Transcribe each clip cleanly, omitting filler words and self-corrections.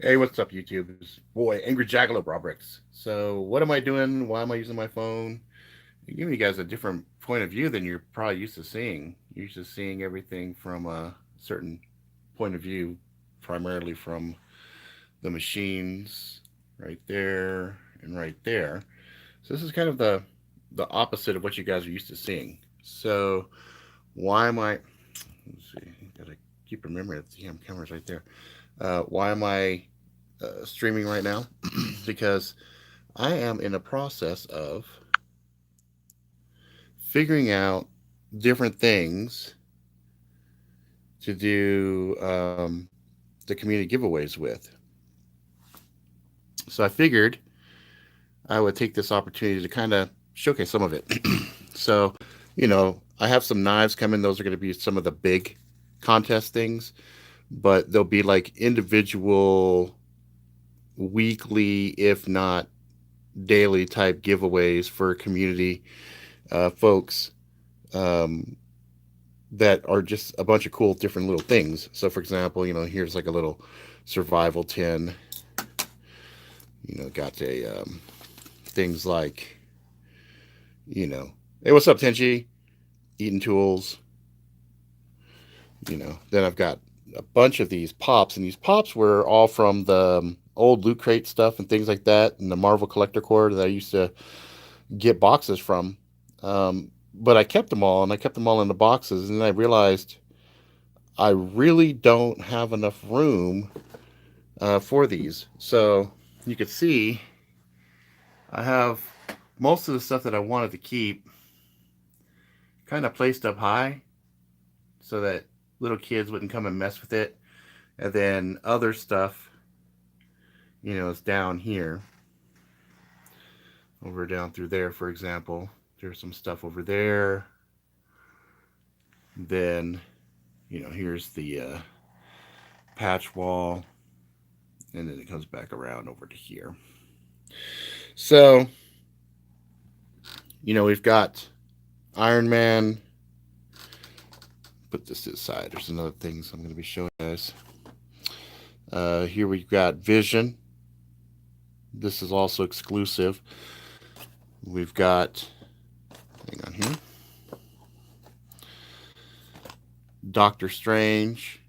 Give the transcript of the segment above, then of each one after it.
Hey, what's up, YouTube? It's boy, Angry Jackalope Roberts. So, what am I doing? Why am I using my phone? I'm giving you guys a different point of view than you're probably used to seeing. You're used to seeing everything from a certain point of view, primarily from the machines right there and right there. So, this is kind of the opposite of what you guys are used to seeing. So, why am I? Let's see. Gotta keep remembering that the damn camera's right there. Why am I streaming right now? Because I am in the process of figuring out different things to do the community giveaways with. So I figured I would take this opportunity to kind of showcase some of it. So, I have some knives coming. Those are going to be some of the big contest things, but they'll be like individual weekly, if not daily type giveaways for community folks um, that are just a bunch of cool different little things. So, for example, here's like a little survival tin. Got a things like hey, what's up, Tenchi? Eating tools. Then I've got a bunch of these pops, and these pops were all from the old loot crate stuff and things like that, and the Marvel collector core that I used to get boxes from. But I kept them all, and I kept them all in the boxes, and then I realized I really don't have enough room for these. So you can see I have most of the stuff that I wanted to keep kind of placed up high so that little kids wouldn't come and mess with it. And then other stuff, is down here, over down through there, for example. There's some stuff over there. Then, here's the patch wall. And then it comes back around over to here. So, we've got Iron Man. Put this to the side. There's another things I'm going to be showing you guys. Here we've got Vision. This is also exclusive. We've got, hang on here, Doctor Strange,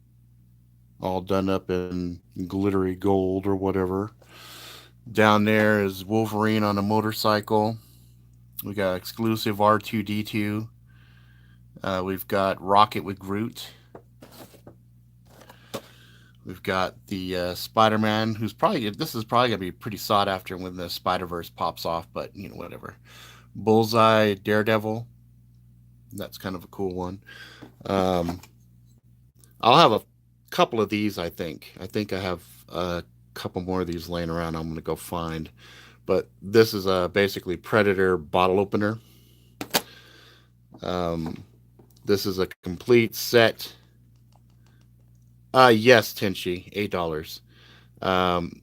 all done up in glittery gold or whatever. Down there is Wolverine on a motorcycle. We got exclusive R2D2. We've got Rocket with Groot. We've got the Spider-Man, this is probably gonna be pretty sought after when the Spider-Verse pops off, but whatever. Bullseye, Daredevil, that's kind of a cool one. Um, I'll have a couple of these. I think I have a couple more of these laying around. I'm gonna go find, but this is a basically Predator bottle opener. Um, this is a complete set. Yes, Tenchi, $8.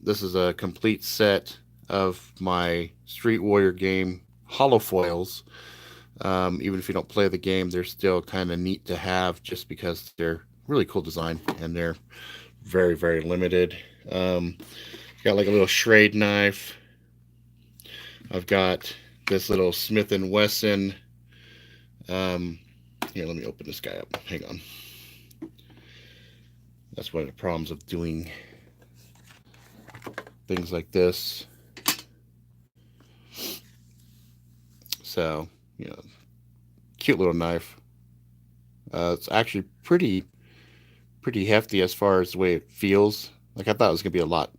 This is a complete set of my Street Warrior game hollow foils. Even if you don't play the game, they're still kind of neat to have just because they're really cool design and they're very, very limited. Got like a little Schrade knife. I've got this little Smith and Wesson. Um, Here, let me open this guy up. Hang on. That's one of the problems of doing things like this. So, cute little knife. It's actually pretty hefty as far as the way it feels. Like I thought it was gonna be a lot,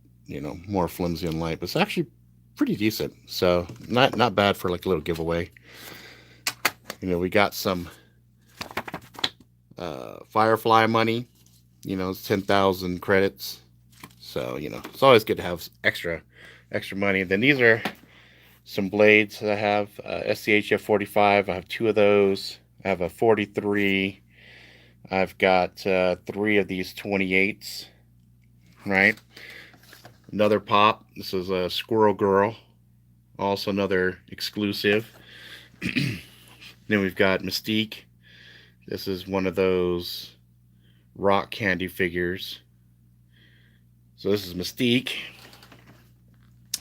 more flimsy and light, but it's actually pretty decent. So not bad for like a little giveaway. We got some Firefly money. It's 10,000 credits. So it's always good to have extra money. And then these are some blades that I have. SCHF 45. I have two of those. I have a 43. I've got three of these 28s. Right. Another pop. This is a Squirrel Girl. Also another exclusive. Then we've got Mystique. This is one of those rock candy figures. So this is Mystique.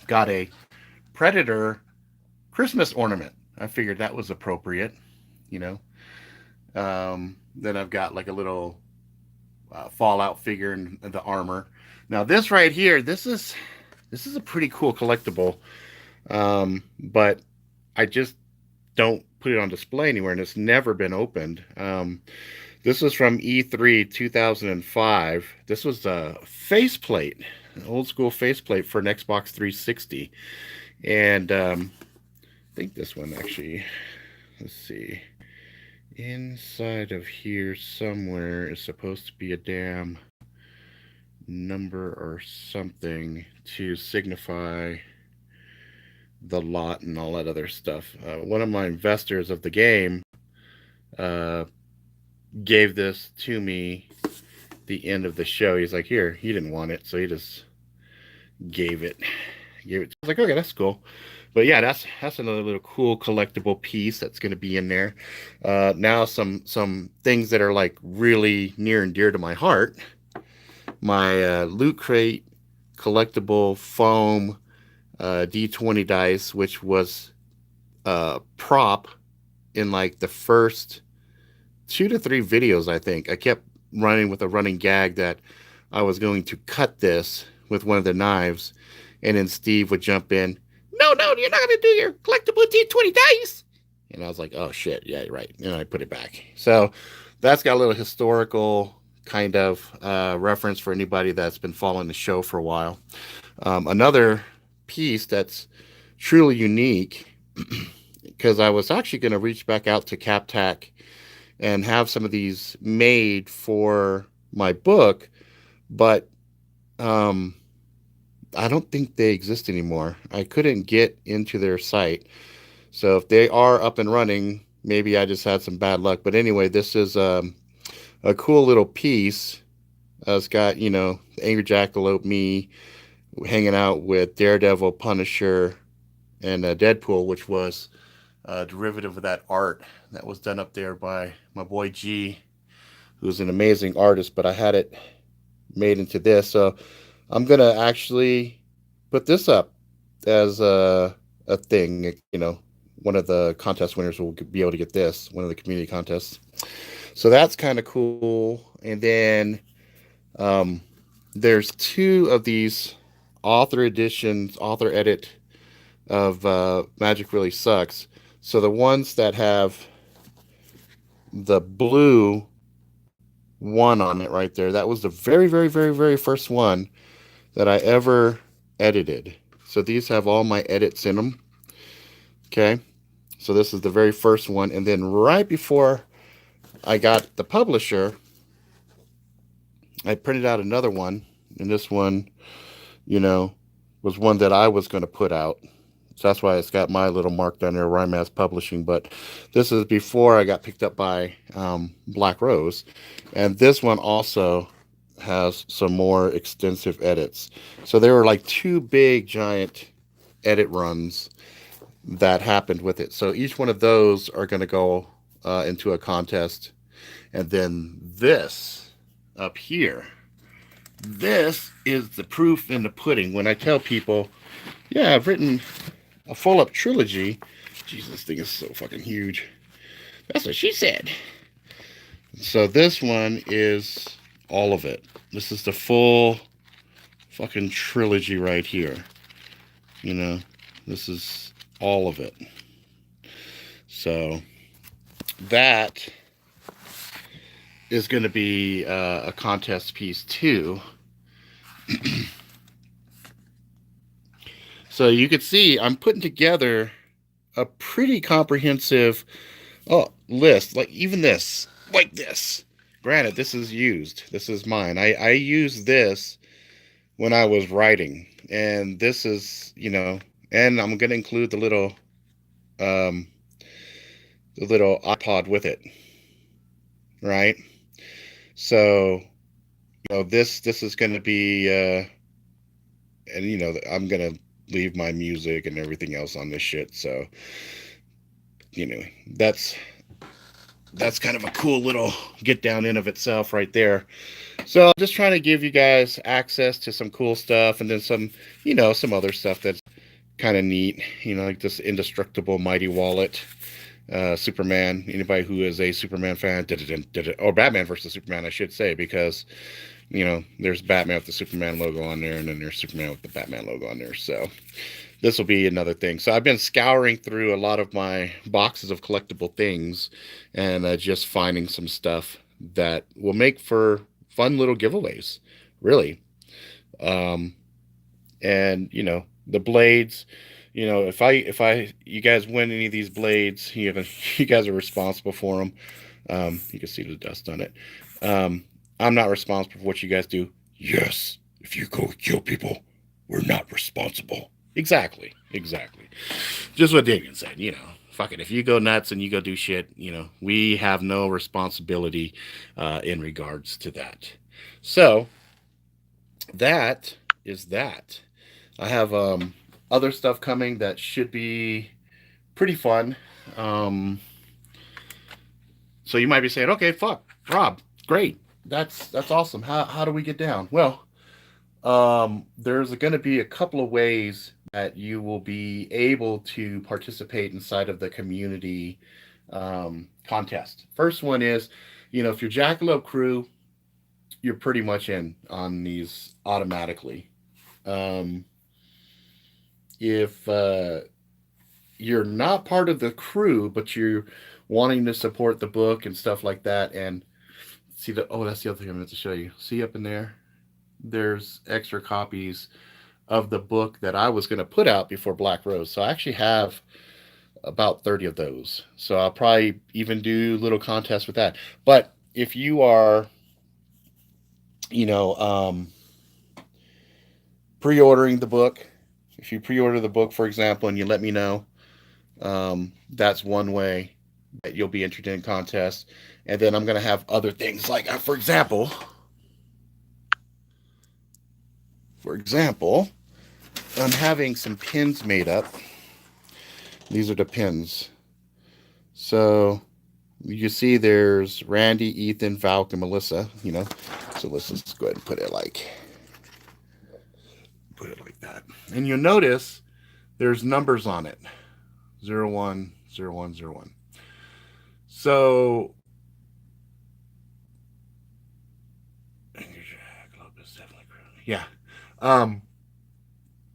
Got a Predator Christmas ornament. I figured that was appropriate, you know. Then I've got like a little Fallout figure and the armor. Now this right here, this is a pretty cool collectible, but I just don't put it on display anywhere, and it's never been opened. This was from E3 2005. This was a faceplate, an old school faceplate for an Xbox 360, and I think this one actually. Let's see. Inside of here somewhere is supposed to be a damn number or something to signify the lot and all that other stuff. One of my investors of the game uh, gave this to me the end of the show. He's like, here, he didn't want it, so he just gave it. I was like, okay, that's cool. But yeah, that's another little cool collectible piece that's going to be in there. Now some things that are like really near and dear to my heart. My Loot Crate collectible foam D20 dice, which was prop in like the first 2 to 3 videos. I think I kept running with a running gag that I was going to cut this with one of the knives, and then Steve would jump in. No, you're not going to do your collectible D20 dice. And I was like, oh shit, yeah, you're right. And I put it back. So that's got a little historical kind of reference for anybody that's been following the show for a while. Another piece that's truly unique, because I was actually going to reach back out to CapTac and have some of these made for my book, but I don't think they exist anymore. I couldn't get into their site. So if they are up and running, maybe I just had some bad luck. But anyway, this is a cool little piece. It's got, the Angry Jackalope, me hanging out with Daredevil, Punisher, and Deadpool, which was a derivative of that art that was done up there by my boy G, who's an amazing artist, but I had it made into this. So I'm going to actually put this up as a thing. One of the contest winners will be able to get this, one of the community contests. So that's kind of cool. And then there's 2 of these author editions, author edit of Magic Really Sucks. So the ones that have the blue 1 on it right there, that was the very, very, very, very first one that I ever edited. So these have all my edits in them. Okay. So this is the very first one. And then right before I got the publisher, I printed out another one. And this one, was one that I was going to put out. So that's why it's got my little mark down there, Rymass Publishing. But this is before I got picked up by Black Rose. And this one also has some more extensive edits. So there were like 2 big, giant edit runs that happened with it. So each one of those are going to go into a contest. And then this up here, this is the proof in the pudding. When I tell people, yeah, I've written a full-up trilogy. Jesus, this thing is so fucking huge. That's what she said. So this one is all of it. This is the full fucking trilogy right here. This is all of it. So that is going to be a contest piece too. So you can see I'm putting together a pretty comprehensive list. Like even this, like this. Granted, this is used. This is mine. I used this when I was writing, and this is, and I'm going to include the little iPod with it, right? So, this is going to be, and I'm going to leave my music and everything else on this shit. So, that's that's kind of a cool little get down in of itself right there. So I'm just trying to give you guys access to some cool stuff, and then some, some other stuff that's kind of neat. Like this indestructible mighty wallet. Superman. Anybody who is a Superman fan, or Batman versus Superman, I should say, because there's Batman with the Superman logo on there, and then there's Superman with the Batman logo on there. So this will be another thing. So I've been scouring through a lot of my boxes of collectible things, and just finding some stuff that will make for fun little giveaways, really. Um, and the blades. If you guys win any of these blades, you guys are responsible for them. You can see the dust on it. Um, I'm not responsible for what you guys do. Yes, if you go kill people, we're not responsible. Exactly, exactly. Just what Damien said. Fuck it. If you go nuts and you go do shit, we have no responsibility in regards to that. So that is that. I have other stuff coming that should be pretty fun. Um, so you might be saying, okay, fuck, Rob, great, that's awesome. How do we get down? Well, there's going to be a couple of ways that you will be able to participate inside of the community contest. First one is, if you're Jackalope crew, you're pretty much in on these automatically. Um, if you're not part of the crew, but you're wanting to support the book and stuff like that, and see that's the other thing I meant to show you. See up in there, there's extra copies of the book that I was going to put out before Black Rose. So I actually have about 30 of those. So I'll probably even do little contests with that. But if you are, you know, um, pre-ordering the book, if you pre-order the book, for example, and you let me know, that's one way that you'll be entered in contests. And then I'm going to have other things like, for example, I'm having some pins made up. These are the pins. So you see there's Randy, Ethan, Valk, and Melissa, So let's just go ahead and put it like that. And you'll notice there's numbers on it. 01, 01, 01. So yeah.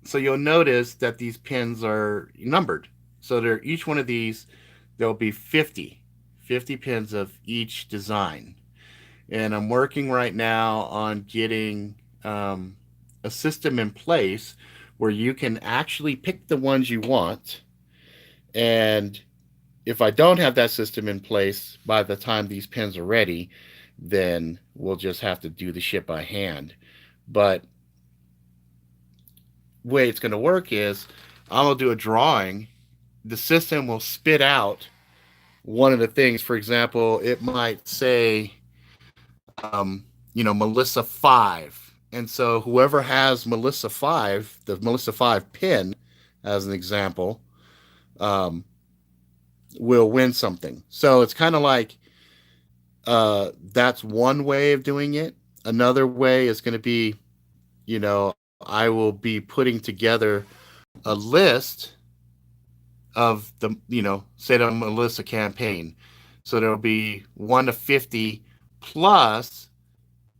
So you'll notice that these pins are numbered. So they're each one of these, there'll be 50 pins of each design. And I'm working right now on getting a system in place where you can actually pick the ones you want. And if I don't have that system in place by the time these pins are ready, then we'll just have to do the shit by hand. But the way it's going to work is I'm going to do a drawing. The system will spit out one of the things. For example, it might say, Melissa 5. And so whoever has Melissa 5, the Melissa 5 pin, as an example, um, will win something. So it's kind of like that's one way of doing it. Another way is going to be, I will be putting together a list of the, say the Melissa campaign. So there'll be 1 to 50 plus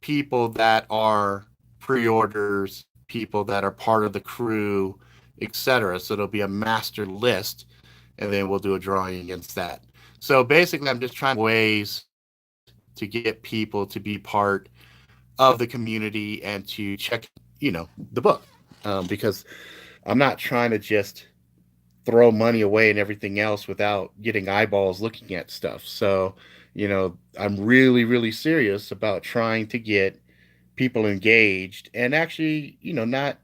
people that are pre-orders, people that are part of the crew, etc. So there'll be a master list, and then we'll do a drawing against that. So basically, I'm just trying ways to get people to be part of the community and to check, the book, because I'm not trying to just throw money away and everything else without getting eyeballs looking at stuff. So, I'm really, really serious about trying to get people engaged and actually, not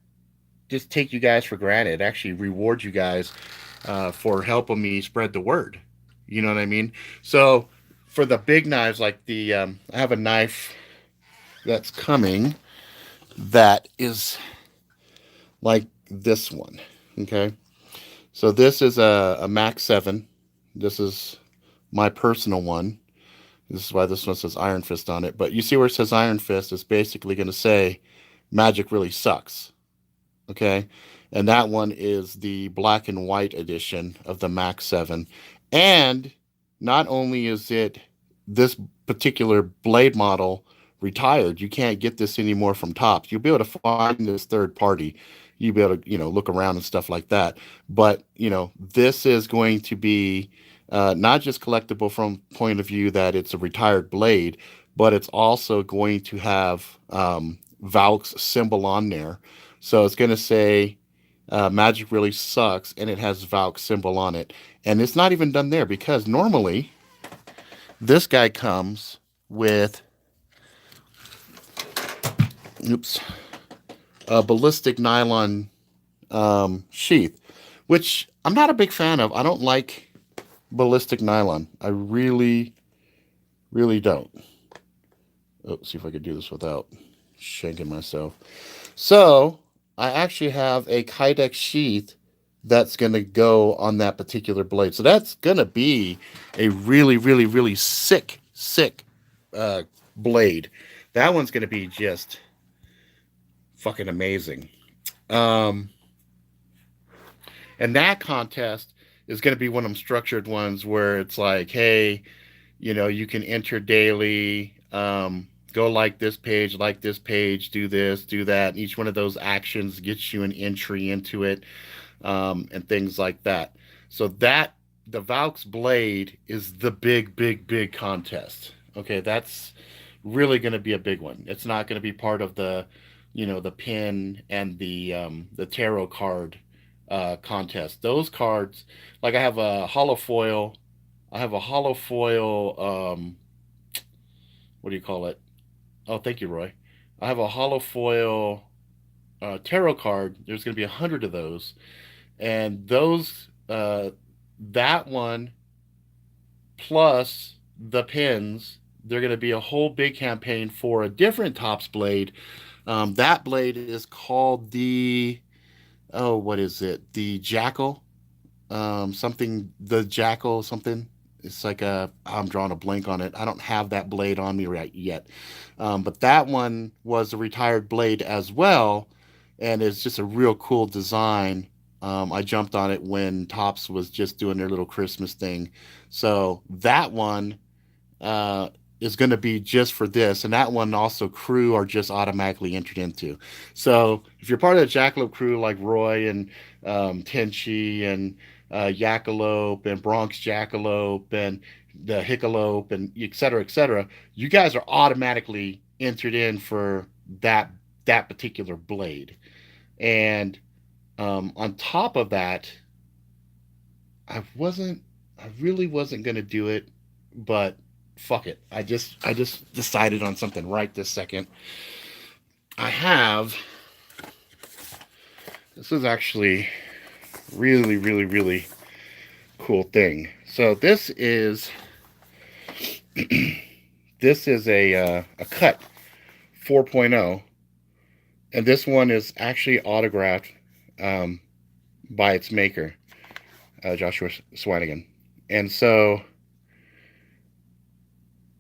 just take you guys for granted, actually reward you guys for helping me spread the word. You know what I mean? So for the big knives, like I have a knife that's coming that is like this one. Okay. So this is a Mac 7. This is my personal one. This is why this one says Iron Fist on it. But you see where it says Iron Fist, it's basically going to say Magic Really Sucks. Okay. And that one is the black and white edition of the Max 7. And not only is it this particular blade model retired, you can't get this anymore from Tops. You'll be able to find this third party. You'll be able to, look around and stuff like that. But, this is going to be not just collectible from point of view that it's a retired blade, but it's also going to have Valk's symbol on there. So it's going to say Magic Really Sucks, and it has Valk's symbol on it. And it's not even done there because normally this guy comes with, a ballistic nylon sheath, which I'm not a big fan of. I don't like ballistic nylon. I really, really don't. Oh, see if I could do this without shanking myself. So I actually have a Kydex sheath that's going to go on that particular blade. So that's going to be a really, really, really sick blade. That one's going to be just fucking amazing. And that contest is going to be one of them structured ones where it's like, hey, you can enter daily, go like this page, do this, do that. Each one of those actions gets you an entry into it, and things like that. So the Valk's blade is the big contest. Okay, that's really going to be a big one. It's not going to be part of the, the pin and the tarot card contest. Those cards, like I have a hollow foil. What do you call it? Oh, thank you, Roy. I have a hollow foil tarot card. There's going to be 100 of those, and that one plus the pins. They're going to be a whole big campaign for a different Tops blade. That blade is called what is it? The Jackal, the Jackal something. It's like I'm drawing a blank on it. I don't have that blade on me right yet. But that one was a retired blade as well. And it's just a real cool design. I jumped on it when Tops was just doing their little Christmas thing. So that one is going to be just for this. And that one also crew are just automatically entered into. So if you're part of the Jackalope crew like Roy and Tenchi and Jackalope and Bronx Jackalope and the Hickalope and et cetera, you guys are automatically entered in for that particular blade. And on top of that, I really wasn't gonna do it, but fuck it. I just decided on something right this second. I have. This is actually really, really, really cool thing. So this is a cut 4.0, and this one is actually autographed by its maker, Joshua Swanigan. And so,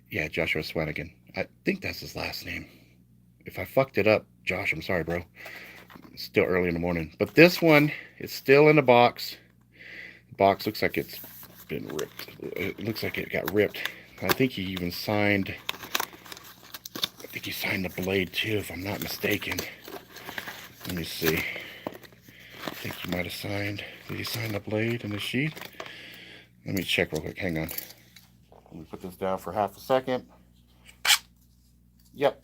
yeah, Joshua Swanigan. I think that's his last name. If I fucked it up, Josh, I'm sorry, bro. It's still early in the morning. But this one is still in the box. The box looks like it's been ripped. It looks like it got ripped. I think he even signed. I think he signed the blade too, if I'm not mistaken. Let me see. I think he might have signed. Did he sign the blade and the sheet? Let me check real quick. Hang on. Let me put this down for half a second. Yep.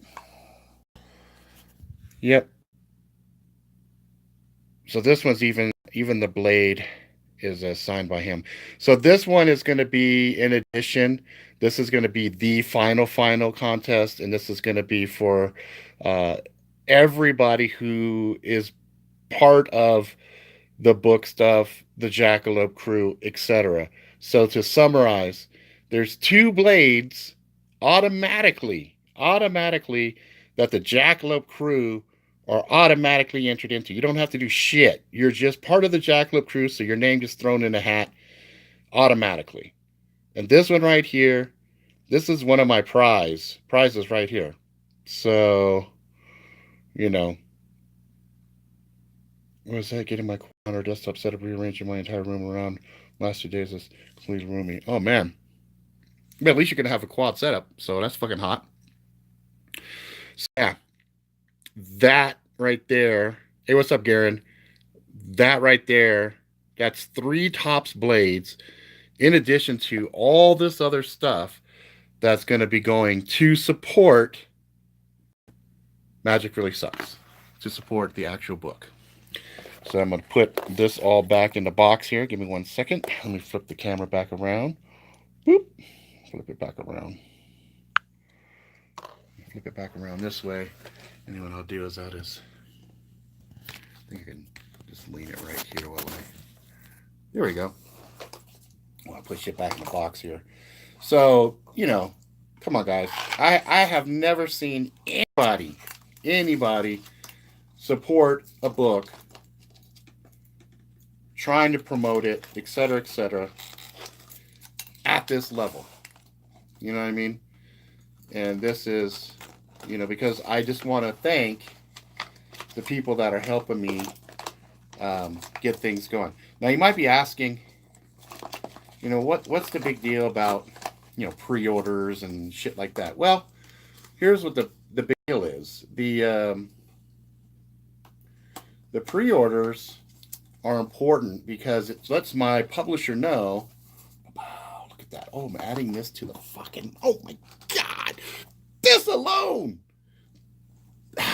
So this one's even the blade is signed by him. So this one is going to be in addition. This is going to be the final contest, and this is going to be for everybody who is part of the book stuff, the Jackalope crew, etc. So to summarize, there's 2 blades automatically that the Jackalope crew are automatically entered into. You don't have to do shit. You're just part of the Jackalope crew, so your name gets thrown in a hat automatically. And this one right here, This is one of my prizes right here. So, you know, what was that? Getting my on our desktop setup, rearranging my entire room around last 2 days is completely roomy. Oh man. But at least you're gonna have a quad setup, so that's fucking hot. So, yeah, that right there. Hey, what's up, Garen? That right there, that's 3 tops blades in addition to all this other stuff that's going to be going to support Magic Really Sucks, to support the actual book. So I'm going to put this all back in the box here. Give me 1 second. Let me flip the camera back around. Boop. Flip it back around. Flip it back around this way. And then what I'll do is I think I can just lean it right here while I. There we go. I'll put shit back in the box here. So, come on, guys. I have never seen anybody support a book, trying to promote it, etc., at this level. You know what I mean? And this is, because I just want to thank the people that are helping me get things going. Now, you might be asking, what's the big deal about, pre-orders and shit like that? Well, here's what the big deal is. The pre-orders are important because it lets my publisher know. Wow, look at that. Oh, I'm adding this to the fucking. Oh my god, this alone. It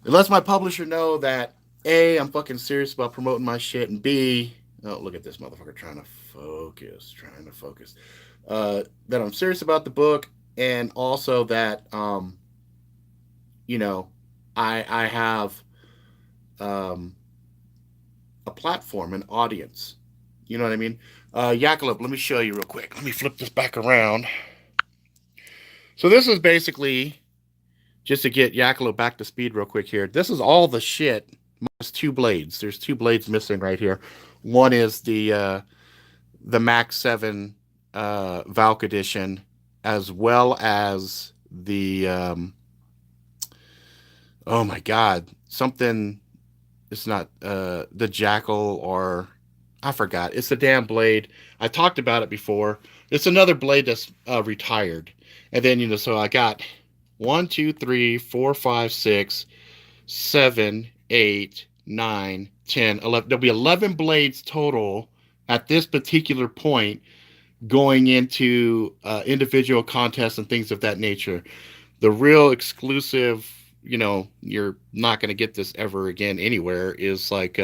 lets my publisher know that A, I'm fucking serious about promoting my shit, and B, oh, look at this motherfucker trying to focus. That I'm serious about the book, and also that, I have a platform, an audience. You know what I mean? Jackalope, let me show you real quick. Let me flip this back around. So this is basically, just to get Jackalope back to speed real quick here, this is all the shit minus 2 blades. There's 2 blades missing right here. One is the Max 7 Valk edition, as well as the oh my god, something. It's not the Jackal, or I forgot. It's the damn blade. I talked about it before. It's another blade that's retired. And then, so I got 1, 2, 3, 4, 5, 6, 7, 8, 9, 10, 11. There'll be 11 blades total at this particular point going into individual contests and things of that nature. The real exclusive, you're not going to get this ever again anywhere, is like,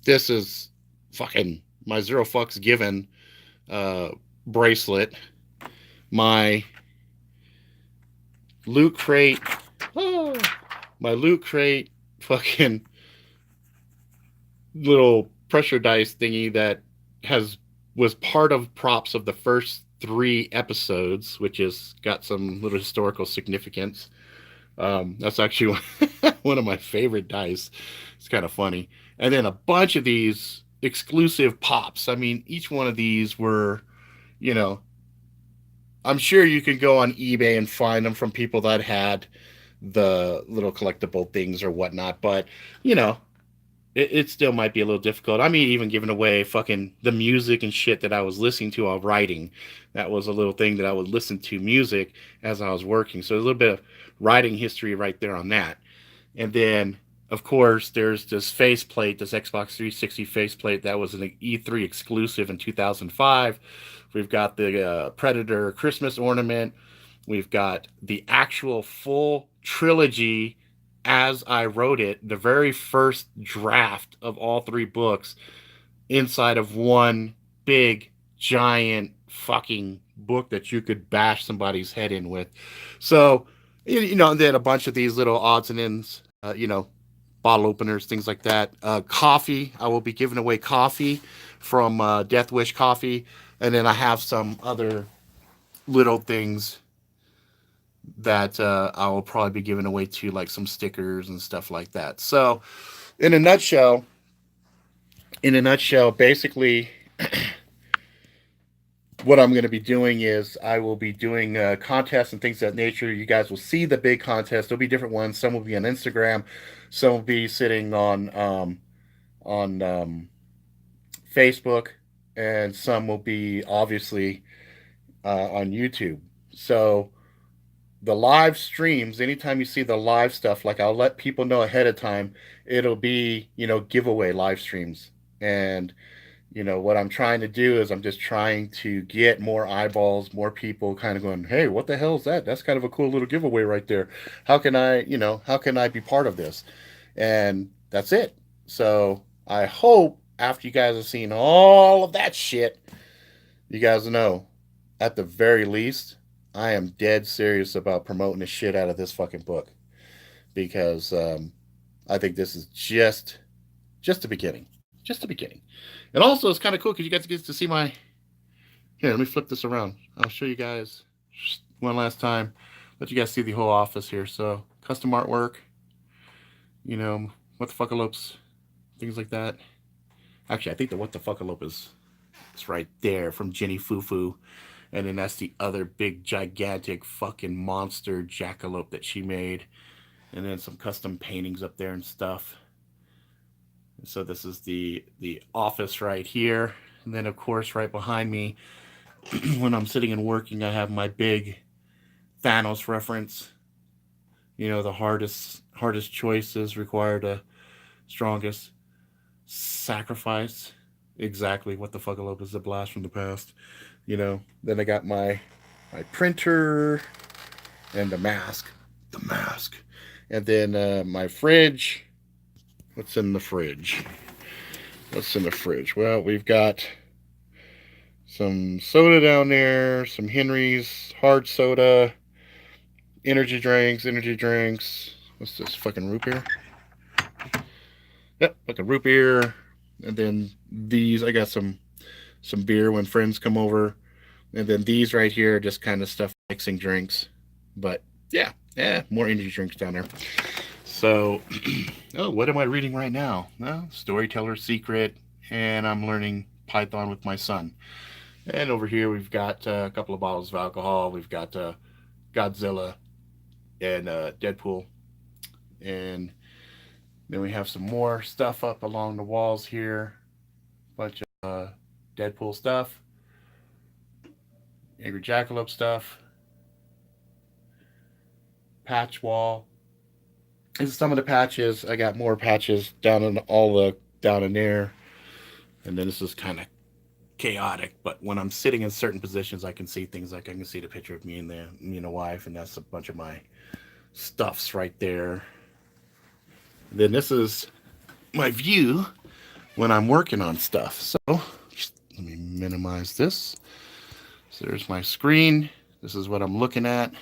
this is fucking my Zero Fucks Given bracelet, my Loot Crate, my Loot Crate fucking little pressure dice thingy that was part of props of the first 3 episodes, which has got some little historical significance. That's actually one of my favorite dice. It's kind of funny. And then a bunch of these exclusive pops. I mean, each one of these were, I'm sure you can go on eBay and find them from people that had the little collectible things or whatnot. But, it still might be a little difficult. I mean, even giving away fucking the music and shit that I was listening to while writing. That was a little thing that I would listen to music as I was working. So a little bit of writing history right there on that. And then, of course, there's this faceplate, this Xbox 360 faceplate that was an E3 exclusive in 2005. We've got the Predator Christmas ornament. We've got the actual full trilogy as I wrote it, the very first draft of all 3 books inside of one big, giant fucking book that you could bash somebody's head in with. So, and then a bunch of these little odds and ends, bottle openers, things like that. Coffee, I will be giving away coffee from Death Wish Coffee. And then I have some other little things that I will probably be giving away too, like some stickers and stuff like that. So, in a nutshell, basically, what I'm going to be doing is I will be doing contests and things of that nature. You guys will see the big contests. There'll be different ones. Some will be on Instagram. Some will be sitting on Facebook, and some will be obviously on YouTube. So the live streams, anytime you see the live stuff, like I'll let people know ahead of time, it'll be, giveaway live streams. And what I'm trying to do is I'm just trying to get more eyeballs, more people kind of going, hey, what the hell is that? That's kind of a cool little giveaway right there. How can I be part of this? And that's it. So I hope after you guys have seen all of that shit, you guys know at the very least, I am dead serious about promoting the shit out of this fucking book because I think this is just the beginning, just the beginning. And also, it's kind of cool because you guys get to see my. Here, let me flip this around. I'll show you guys one last time. Let you guys see the whole office here. So, custom artwork, what the fuckalopes, things like that. Actually, I think the what the fuckalope is it's right there from Jenny Fufu. And then that's the other big, gigantic fucking monster jackalope that she made. And then some custom paintings up there and stuff. So this is the office right here. And then, of course, right behind me, when I'm sitting and working, I have my big Thanos reference. The hardest choices require the strongest sacrifice. Exactly what the fuckalope is, a blast from the past. Then I got my printer and the mask. And then my fridge. What's in the fridge? Well, we've got some soda down there, some Henry's hard soda, energy drinks. What's this, fucking root beer? Yep, fucking root beer. And then these, I got some beer when friends come over. And then these right here are just kind of stuff mixing drinks. But yeah, more energy drinks down there. So, what am I reading right now? Well, Storyteller's Secret, and I'm learning Python with my son. And over here we've got a couple of bottles of alcohol. We've got Godzilla and Deadpool. And then we have some more stuff up along the walls here. Bunch of Deadpool stuff. Angry Jackalope stuff. Patch wall. This is some of the patches. I got more patches down in there. And then this is kind of chaotic, but when I'm sitting in certain positions, I can see things like I can see the picture of me and the wife, and that's a bunch of my stuffs right there. And then this is my view when I'm working on stuff. So let me minimize this. So there's my screen. This is what I'm looking at.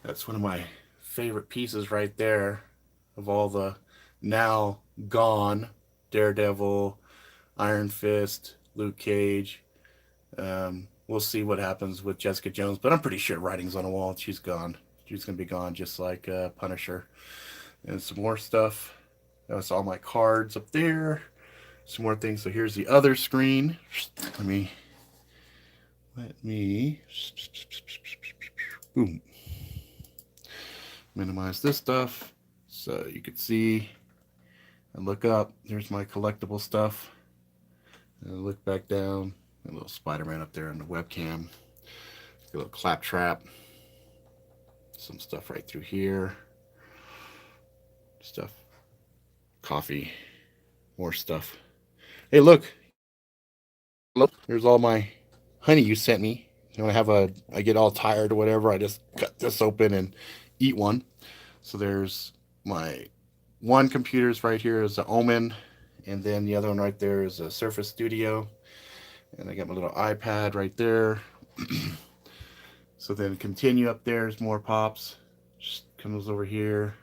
That's one of my favorite pieces right there of all the now gone Daredevil, Iron Fist, Luke Cage. We'll see what happens with Jessica Jones, but I'm pretty sure writing's on the wall. She's gone. She's gonna be gone, just like Punisher. And some more stuff. That's all my cards up there. Some more things. So here's the other screen. Let me. Boom. Minimize this stuff so you can see and look up. There's my collectible stuff. And I look back down. A little Spider-Man up there on the webcam. A little claptrap. Some stuff right through here. Stuff. Coffee. More stuff. Hey, look. Look. There's all my honey you sent me. I get all tired or whatever, I just cut this open and eat one. So there's my one computer's right here is the Omen, and then the other one right there is a Surface Studio, and I got my little iPad right there. So then continue up there is more pops. Just comes over here.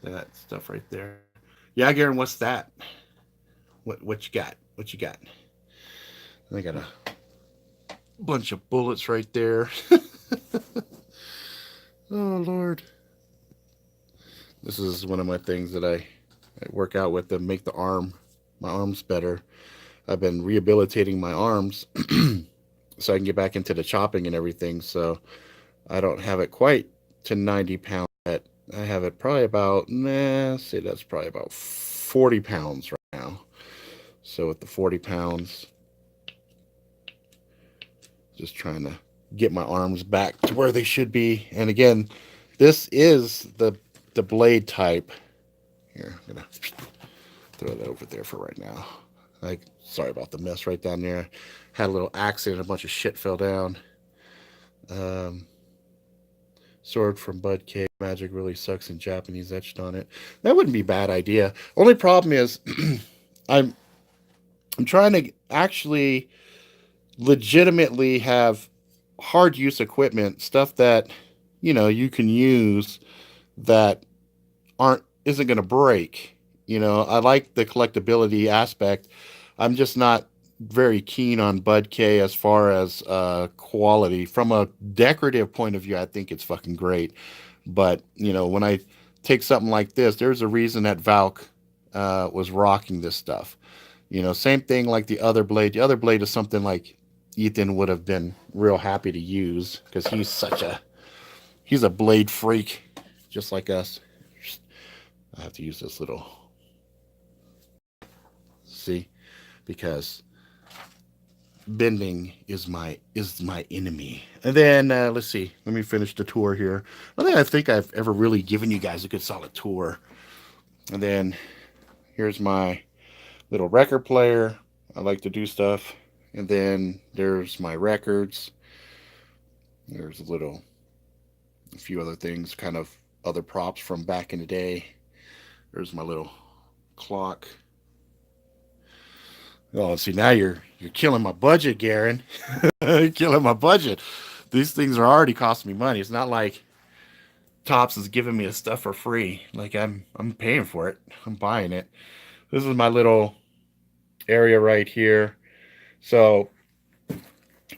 That stuff right there. Yeah, Garen, what's that? What you got? What you got? I got a bunch of bullets right there. Oh, Lord. This is one of my things that I work out with to make my arms better. I've been rehabilitating my arms so I can get back into the chopping and everything. So I don't have it quite to 90 pounds yet. I have it probably about, say that's probably about 40 pounds right now. So with the 40 pounds, just trying to get my arms back to where they should be. And again, this is the blade type. Here, I'm gonna throw that over there for right now. Like, sorry about the mess right down there. Had a little accident, a bunch of shit fell down. Um, Sword from Bud K. Magic really sucks in Japanese etched on it. That wouldn't be a bad idea. Only problem is, I'm I'm trying to actually legitimately have hard use equipment, stuff that you can use that aren't isn't going to break. I like the collectability aspect. I'm just not very keen on Bud K as far as quality. From a decorative point of view, I think it's fucking great. But when I take something like this, there's a reason that Valk was rocking this stuff. Same thing like the other blade. The other blade is something like Ethan would have been real happy to use because he's a blade freak, just like us. I have to use this little, see, because bending is my enemy. And then let's see. Let me finish the tour here. I think I've ever really given you guys a good solid tour. And then here's my little record player. I like to do stuff. And then there's my records. There's a few other things, kind of other props from back in the day. There's my little clock. Oh, see, now you're killing my budget, Garen. You're killing my budget. These things are already costing me money. It's not like Tops is giving me the stuff for free. Like I'm paying for it. I'm buying it. This is my little area right here. So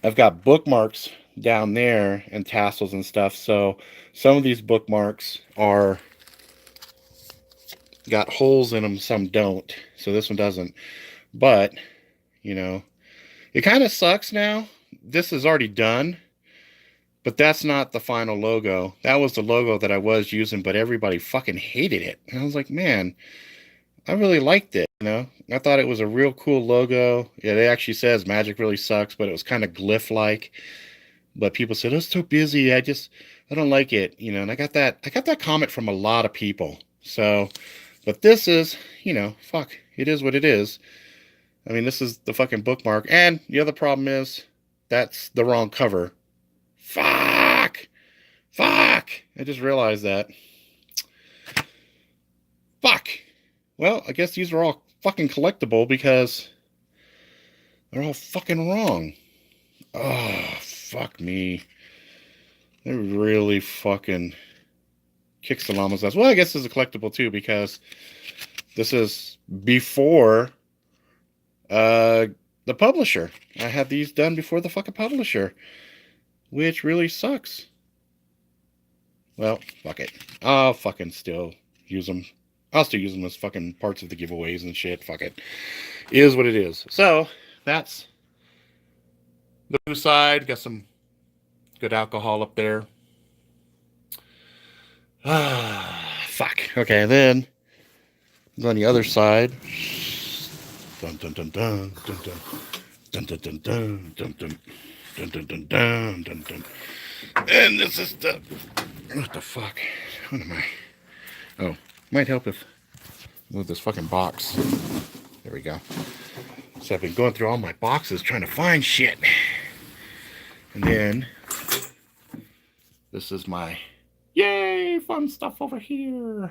I've got bookmarks down there and tassels and stuff. So some of these bookmarks are got holes in them, some don't. So this one doesn't. But, it kind of sucks now. This is already done, but that's not the final logo. That was the logo that I was using, but everybody fucking hated it. And I was like, man, I really liked it. I thought it was a real cool logo. Yeah, it actually says Magic really sucks, but it was kind of glyph-like. But people said, "Oh, it's too busy. I don't like it." And I got that comment from a lot of people. So, but this is, fuck, it is what it is. I mean, this is the fucking bookmark. And the other problem is that's the wrong cover. Fuck. Fuck. I just realized that. Fuck. Well, I guess these are all fucking collectible because they're all fucking wrong. Oh, fuck me. It really fucking kicks the llama's ass. Well, I guess this is a collectible too because this is before the publisher. I had these done before the fucking publisher, which really sucks. Well, fuck it. I'll fucking still use them. I'll still use them as fucking parts of the giveaways and shit. Fuck it. It is what it is. So, that's the blue side. Got some good alcohol up there. Fuck. Okay, then on the other side. Dun dun dun dun dun dun dun dun dun dun dun dun dun dun dun dun dun dun. And this is what the fuck? What am I? Oh, might help if I move this fucking box. There we go. So I've been going through all my boxes trying to find shit. And then this is my yay fun stuff over here.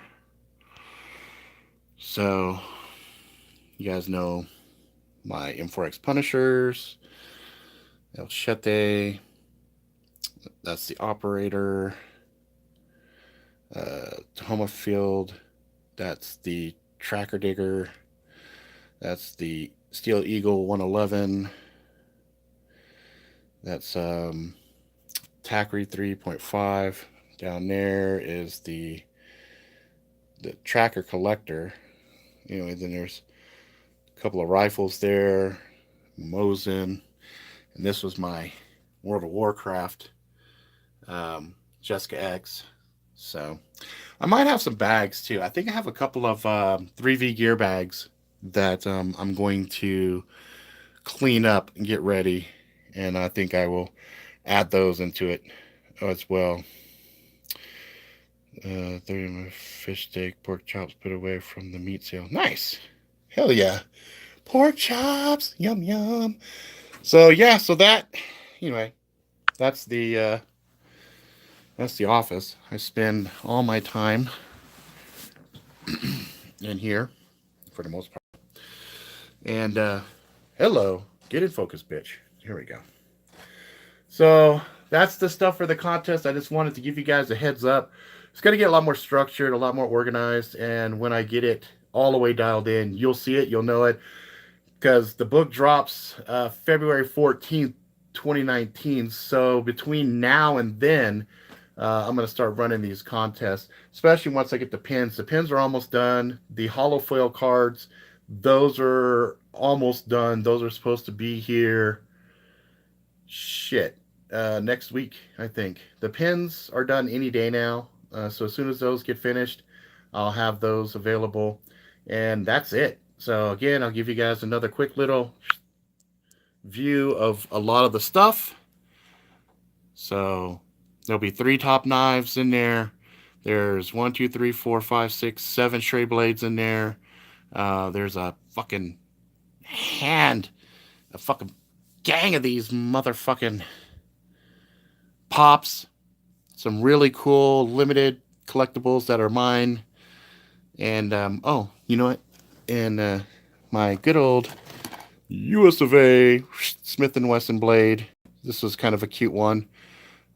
So you guys know my M4X Punishers, El Chete, that's the operator, Tahoma Field, that's the Tracker Digger, that's the Steel Eagle 111, that's Thackeray 3.5. Down there is the Tracker Collector. Anyway, then there's a couple of rifles there. Mosin, and this was my World of Warcraft Jessica X. So I might have some bags too. I think I have a couple of 3V gear bags that I'm going to clean up and get ready, and I think I will add those into it as well. 30 fish steak, pork chops put away from the meat sale. Nice. Hell yeah. Pork chops. Yum yum. So yeah, so that anyway, that's the office. I spend all my time in here for the most part. And hello, get in focus, bitch. Here we go. So that's the stuff for the contest. I just wanted to give you guys a heads up. It's going to get a lot more structured, a lot more organized, and when I get it all the way dialed in, you'll see it, you'll know it, because the book drops February 14th, 2019. So between now and then, I'm going to start running these contests, especially once I get the pins. The pins are almost done. The hollow foil cards, those are almost done. Those are supposed to be here. Shit. Next week, I think. The pins are done any day now. So as soon as those get finished, I'll have those available. And that's it. So again, I'll give you guys another quick little view of a lot of the stuff. So there'll be 3 top knives in there. There's 1, 2, 3, 4, 5, 6, 7 stray blades in there. There's a fucking a fucking gang of these motherfucking pops. Some really cool limited collectibles that are mine. And oh, you know what? And my good old US of A Smith & Wesson blade. This was kind of a cute one.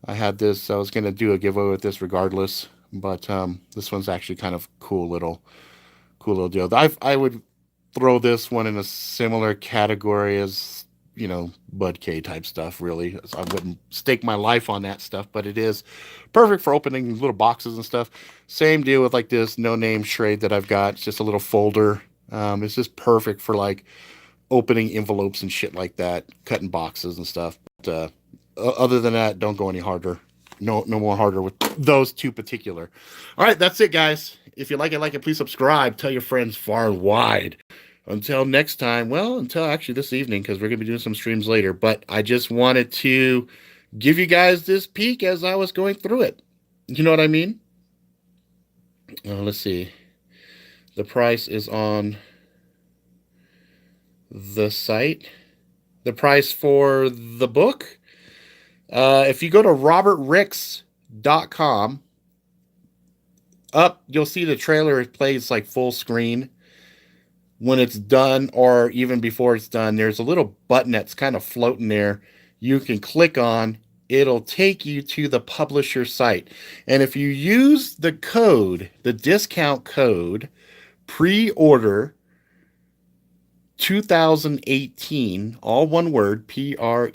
I had this. I was going to do a giveaway with this regardless, but this one's actually kind of cool little deal. I would throw this one in a similar category as, you know, Bud K type stuff, really. I wouldn't stake my life on that stuff, but it is perfect for opening little boxes and stuff. Same deal with like this no name Schrade that I've got. It's just a little folder. It's just perfect for like opening envelopes and shit like that, cutting boxes and stuff. But other than that, don't go any harder. No more harder with those two particular. All right, that's it, guys. If you like it, please subscribe. Tell your friends far and wide. Until next time, well, until actually this evening, because we're going to be doing some streams later. But I just wanted to give you guys this peek as I was going through it. You know what I mean? Let's see. The price is on the site. The price for the book, if you go to robertricks.com, up you'll see the trailer. It plays like full screen. When it's done, or even before it's done, there's a little button that's kind of floating there. You can click on. It'll take you to the publisher site. And if you use the discount code, pre-order 2018, all one word, PREORDER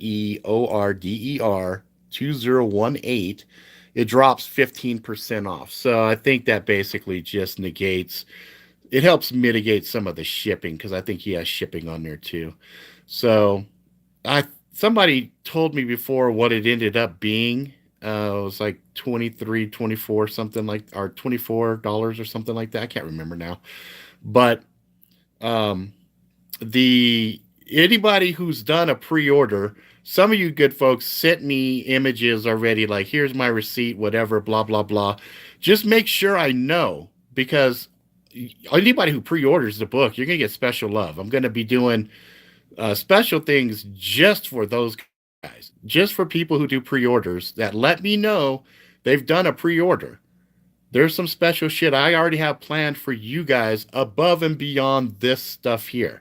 2018, it drops 15% off. So I think that basically just it helps mitigate some of the shipping, because I think he has shipping on there too. So somebody told me before what it ended up being. It was like 23, 24, something like, or $24 or something like that. I can't remember now. But anybody who's done a pre-order, some of you good folks sent me images already, like here's my receipt, whatever, blah blah blah. Just make sure I know, because anybody who pre-orders the book, you're gonna get special love. I'm gonna be doing special things just for those guys, just for people who do pre-orders that let me know they've done a pre-order. There's some special shit I already have planned for you guys above and beyond this stuff here.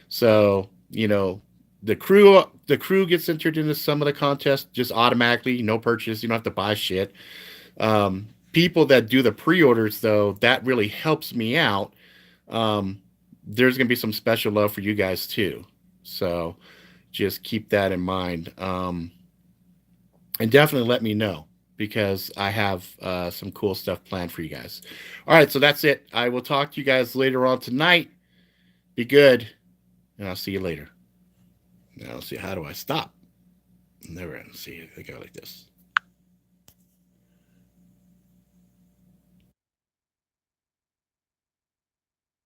So, you know, the crew gets entered into some of the contests just automatically, no purchase. You don't have to buy shit. People that do the pre-orders, though, that really helps me out. There's going to be some special love for you guys, too. So just keep that in mind. And definitely let me know, because I have some cool stuff planned for you guys. All right, so that's it. I will talk to you guys later on tonight. Be good, and I'll see you later. Now let's see, how do I stop? Never see, they go like this.